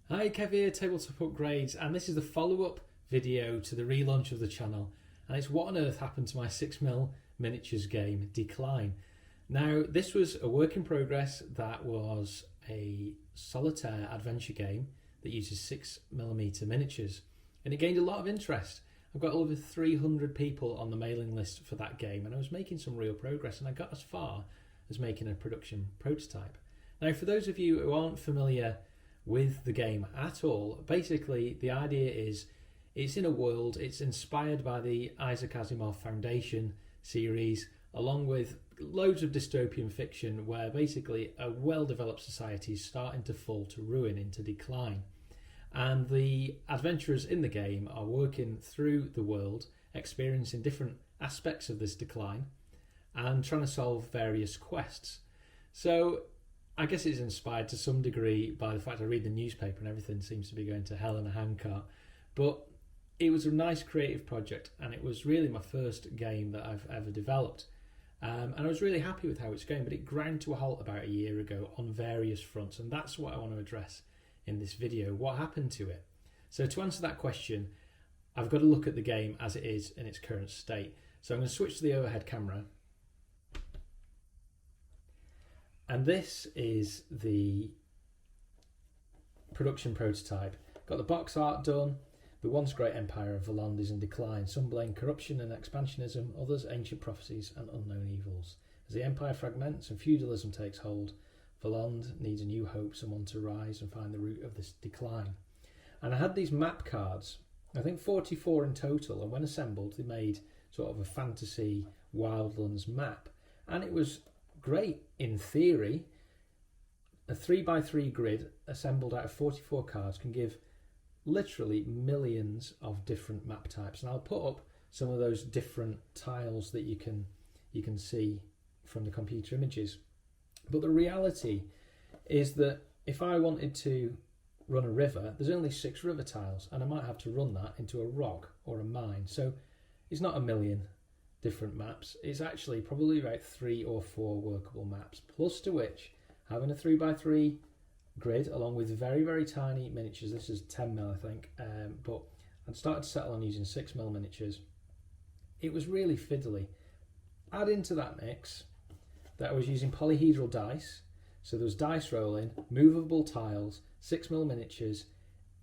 Hi, Kev here, Tabletop Upgrades, and this is the follow-up video to the relaunch of the channel, and it's what on earth happened to my 6mm miniatures game, Decline. Now, this was a work in progress that was a solitaire adventure game that uses 6mm miniatures, and it gained a lot of interest. I've got over 300 people on the mailing list for that game, and I was making some real progress, and I got as far as making a production prototype. Now, for those of you who aren't familiar with the game at all, basically the idea is it's in a world, it's inspired by the Isaac Asimov Foundation series, along with loads of dystopian fiction where basically a well-developed society is starting to fall to ruin, into decline. And the adventurers in the game are working through the world, experiencing different aspects of this decline and trying to solve various quests. So I guess it's inspired to some degree by the fact I read the newspaper and everything seems to be going to hell in a handcart. But it was a nice creative project, and it was really my first game that I've ever developed. And I was really happy with how it's going, but it ground to a halt about a year ago on various fronts, and that's what I want to address in this video. What happened to it? So to answer that question, I've got to look at the game as it is in its current state. So I'm going to switch to the overhead camera. And this is the production prototype. Got the box art done. The once great empire of Valand is in decline. Some blame corruption and expansionism, others ancient prophecies and unknown evils. As the empire fragments and feudalism takes hold, Valand needs a new hope, someone to rise and find the root of this decline. And I had these map cards, I think 44 in total, and when assembled they made sort of a fantasy wildlands map. And it was great in theory. A 3x3 grid assembled out of 44 cards can give literally millions of different map types, and I'll put up some of those different tiles that you can see from the computer images. But the reality is that if I wanted to run a river, there's only 6 river tiles, and I might have to run that into a rock or a mine. So it's not a million different maps. It's actually probably about 3 or 4 workable maps, plus to which having a 3x3 grid along with very, very tiny miniatures. This is 10mm, I think, but I'd started to settle on using 6mm miniatures. It was really fiddly. Add into that mix that I was using polyhedral dice, so there was dice rolling, movable tiles, 6mm miniatures.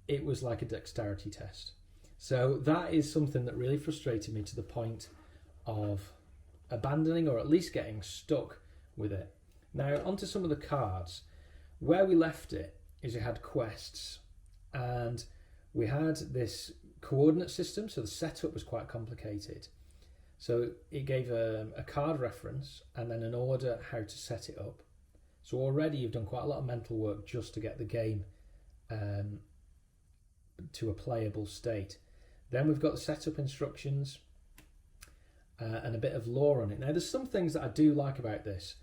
It was like a dexterity test. So that is something that really frustrated me to the point of abandoning, or at least getting stuck with it. Now onto some of the cards. Where we left it is we had quests, and we had this coordinate system, so the setup was quite complicated. So it gave a card reference and then an order how to set it up. So already you've done quite a lot of mental work just to get the game to a playable state. Then we've got the setup instructions and a bit of lore on it. Now there's some things that I do like about this.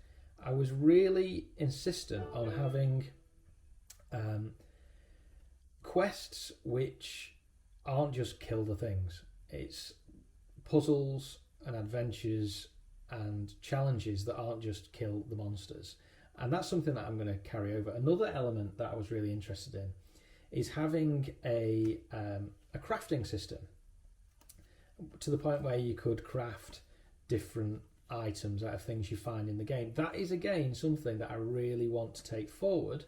I was really insistent on having quests which aren't just kill the things. It's puzzles and adventures and challenges that aren't just kill the monsters. And that's something that I'm going to carry over. Another element that I was really interested in is having a crafting system, to the point where you could craft different items out of things you find in the game. That is again something that I really want to take forward,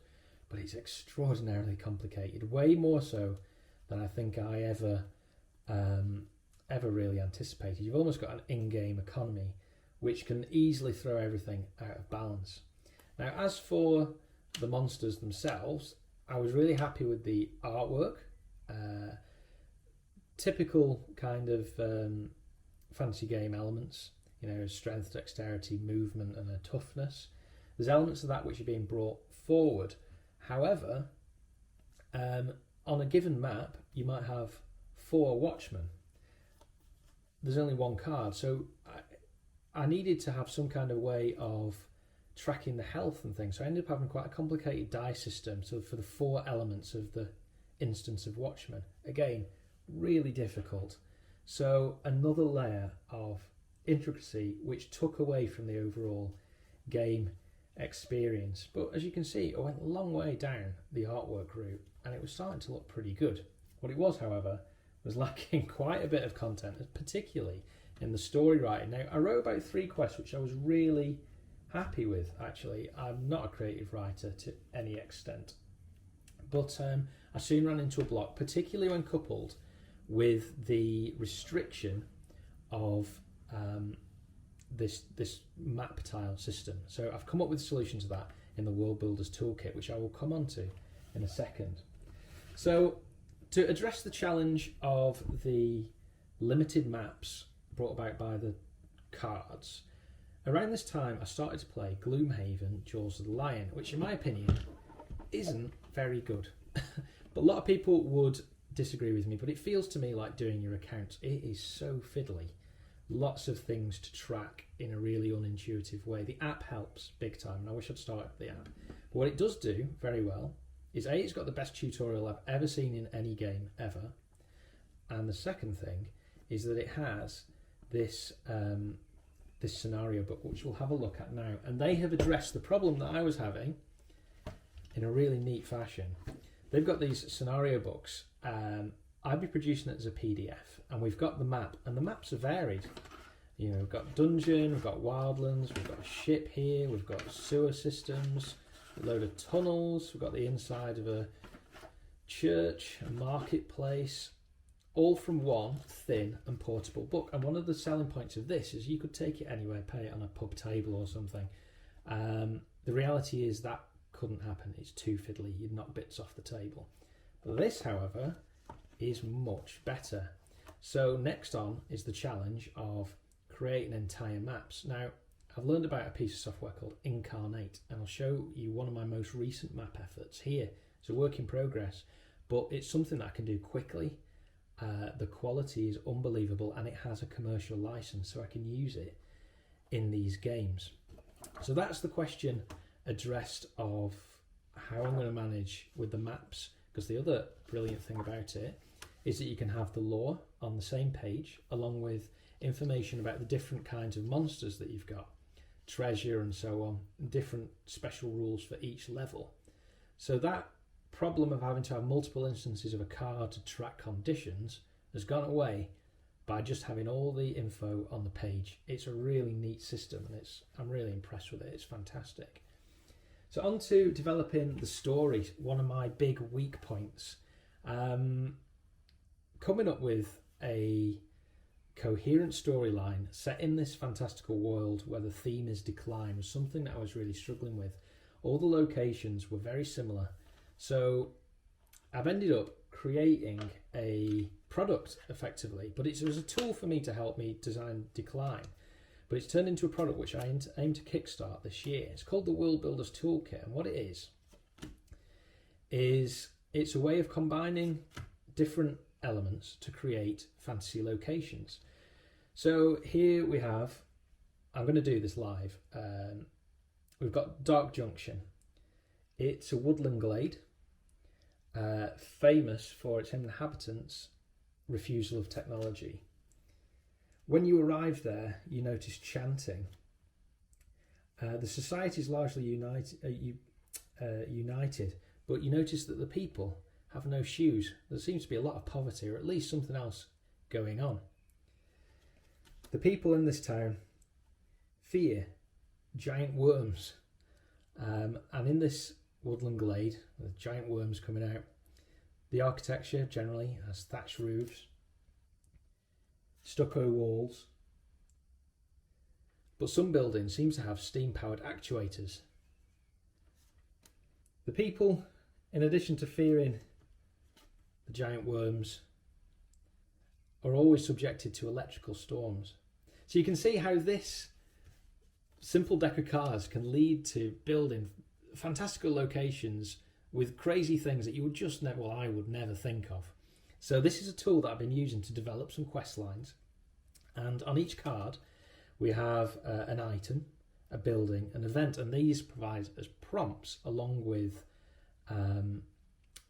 but it's extraordinarily complicated, way more so than I think I ever really anticipated. You've almost got an in-game economy which can easily throw everything out of balance. Now as for the monsters themselves, I was really happy with the artwork. Typical kind of fantasy game elements, you know, strength, dexterity, movement and a toughness. There's elements of that which are being brought forward. However, on a given map you might have 4 watchmen. There's only 1 card, so I needed to have some kind of way of tracking the health and things. So I ended up having quite a complicated die system, so for the 4 elements of the instance of watchman. Again, really difficult. So another layer of intricacy which took away from the overall game experience. But as you can see, I went a long way down the artwork route and it was starting to look pretty good. What it was, however, was lacking quite a bit of content, particularly in the story writing. Now, I wrote about 3 quests, which I was really happy with, actually. I'm not a creative writer to any extent. But I soon ran into a block, particularly when coupled with the restriction of this map tile system. So I've come up with a solution to that in the World Builders Toolkit, which I will come on to in a second. So to address the challenge of the limited maps brought about by the cards, around this time I started to play Gloomhaven Jaws of the Lion, which in my opinion isn't very good. But a lot of people would disagree with me, but it feels to me like doing your accounts. It is so fiddly. Lots of things to track in a really unintuitive way. The app helps big time, and I wish I'd started with the app. But what it does do very well is A, it's got the best tutorial I've ever seen in any game ever. And the second thing is that it has this this scenario book, which we'll have a look at now. And they have addressed the problem that I was having in a really neat fashion. They've got these scenario books. I'd be producing it as a PDF, and we've got the map, and the maps are varied. You know, we've got dungeon, we've got wildlands, we've got a ship here, we've got sewer systems, a load of tunnels, we've got the inside of a church, a marketplace, all from one thin and portable book. And one of the selling points of this is you could take it anywhere, pay it on a pub table or something. The reality is that couldn't happen. It's too fiddly. You'd knock bits off the table. But this, however, is much better. So next on is the challenge of creating entire maps. Now, I've learned about a piece of software called Incarnate, and I'll show you one of my most recent map efforts here. It's a work in progress, but it's something that I can do quickly. The quality is unbelievable, and it has a commercial license, so I can use it in these games. So that's the question addressed of how I'm going to manage with the maps, because the other brilliant thing about it is that you can have the lore on the same page along with information about the different kinds of monsters that you've got, treasure and so on, and different special rules for each level. So that problem of having to have multiple instances of a card to track conditions has gone away by just having all the info on the page. It's a really neat system, and I'm really impressed with it. It's fantastic. So on to developing the story, one of my big weak points. Coming up with a coherent storyline set in this fantastical world where the theme is decline was something that I was really struggling with. All the locations were very similar. So I've ended up creating a product effectively, but it was a tool for me to help me design decline. But it's turned into a product which I aim to kickstart this year. It's called the World Builders Toolkit, and what it is it's a way of combining different elements to create fantasy locations. So here we have, I'm going to do this live, we've got Dark Junction. It's a woodland glade, famous for its inhabitants' refusal of technology. When you arrive there, you notice chanting. The society is largely united, but you notice that the people have no shoes. There seems to be a lot of poverty, or at least something else going on. The people in this town fear giant worms. And in this woodland glade, with giant worms coming out, the architecture generally has thatched roofs, stucco walls, but some buildings seem to have steam-powered actuators. The people, in addition to fearing the giant worms, are always subjected to electrical storms. So you can see how this simple deck of cards can lead to building fantastical locations with crazy things that you would just never, well, I would never think of. So this is a tool that I've been using to develop some quest lines, and on each card we have an item, a building, an event, and these provide as prompts along with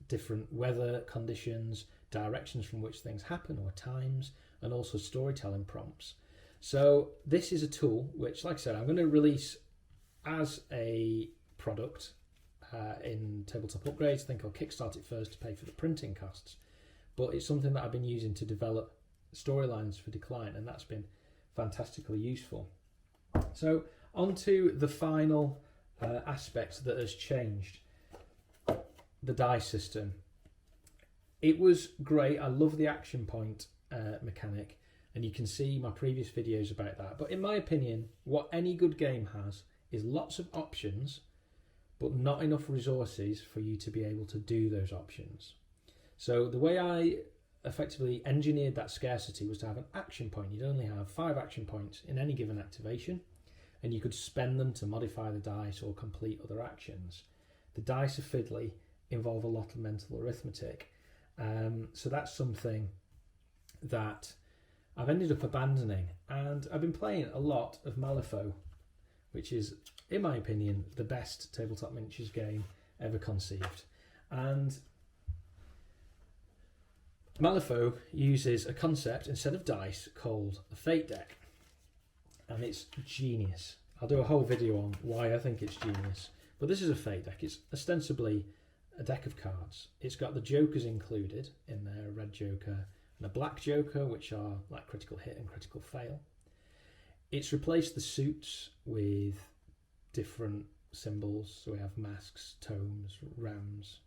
different weather conditions, directions from which things happen or times, and also storytelling prompts. So this is a tool which, like I said, I'm going to release as a product in tabletop upgrades. I think I'll kickstart it first to pay for the printing costs, but it's something that I've been using to develop storylines for Decline, and that's been fantastically useful. So on to the final aspect that has changed, the dice system. It was great. I love the action point mechanic, and you can see my previous videos about that. But in my opinion, what any good game has is lots of options, but not enough resources for you to be able to do those options. So the way I effectively engineered that scarcity was to have an action point. You'd only have 5 action points in any given activation, and you could spend them to modify the dice or complete other actions. The dice are fiddly, involve a lot of mental arithmetic, so that's something that I've ended up abandoning, and I've been playing a lot of Malifaux, which is, in my opinion, the best tabletop miniatures game ever conceived. And Malifaux uses a concept instead of dice called a fate deck, and it's genius. I'll do a whole video on why I think it's genius, but this is a fate deck. It's ostensibly a deck of cards. It's got the jokers included in there, a red joker and a black joker, which are like critical hit and critical fail. It's replaced the suits with different symbols, so we have masks, tomes, rams,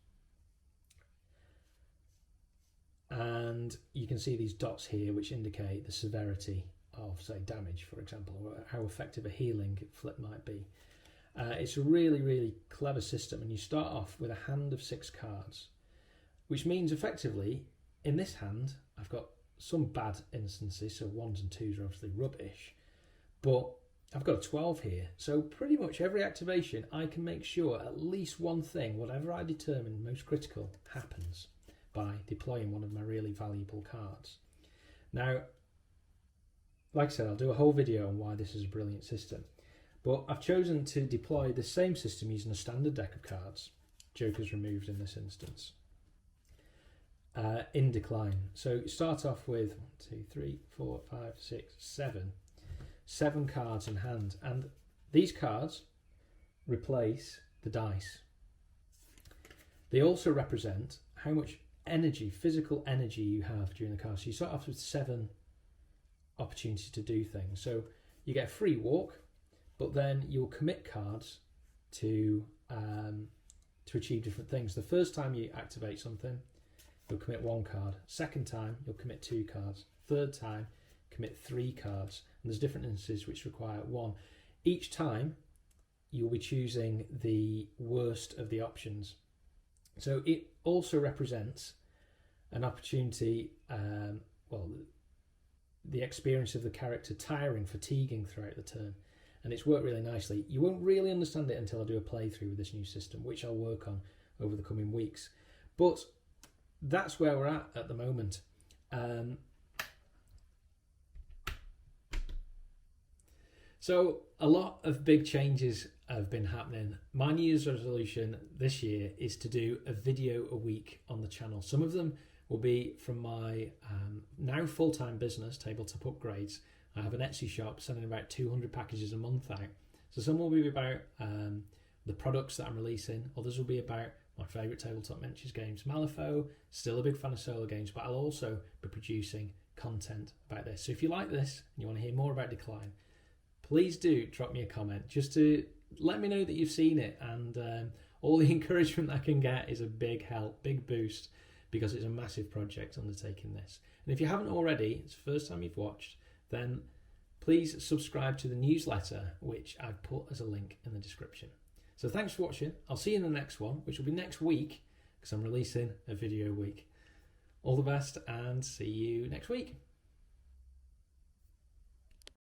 and you can see these dots here which indicate the severity of, say, damage, for example, or how effective a healing flip might be. It's a really, really clever system, and you start off with a hand of 6 cards, which means effectively in this hand I've got some bad instances, so 1s and 2s are obviously rubbish, but I've got a 12 here, so pretty much every activation I can make sure at least one thing, whatever I determine most critical, happens by deploying one of my really valuable cards. Now, like I said, I'll do a whole video on why this is a brilliant system, but I've chosen to deploy the same system using a standard deck of cards, jokers removed in this instance, in Decline. So you start off with 1, 2, 3, 4, 5, 6, 7 cards in hand, and these cards replace the dice. They also represent how much energy, physical energy, you have during the card. So you start off with 7 opportunities to do things. So you get a free walk, but then you'll commit cards to achieve different things. The first time you activate something, you'll commit 1 card. Second time, you'll commit 2 cards. Third time, commit 3 cards. And there's different instances which require 1. Each time, you'll be choosing the worst of the options. So it also represents an opportunity, the experience of the character tiring, fatiguing throughout the turn. And it's worked really nicely. You won't really understand it until I do a playthrough with this new system, which I'll work on over the coming weeks. But that's where we're at the moment. So a lot of big changes have been happening. My New Year's resolution this year is to do a video a week on the channel. Some of them will be from my now full-time business, Tabletop Upgrades. I have an Etsy shop sending about 200 packages a month out. So some will be about the products that I'm releasing. Others will be about my favourite tabletop miniatures games, Malifaux. Still a big fan of solo games, but I'll also be producing content about this. So if you like this and you want to hear more about Decline, please do drop me a comment just to let me know that you've seen it, and all the encouragement I can get is a big help, big boost, because it's a massive project undertaking this. And if you haven't already, it's the first time you've watched, then please subscribe to the newsletter, which I've put as a link in the description. So thanks for watching. I'll see you in the next one, which will be next week, because I'm releasing a video a week. All the best, and see you next week.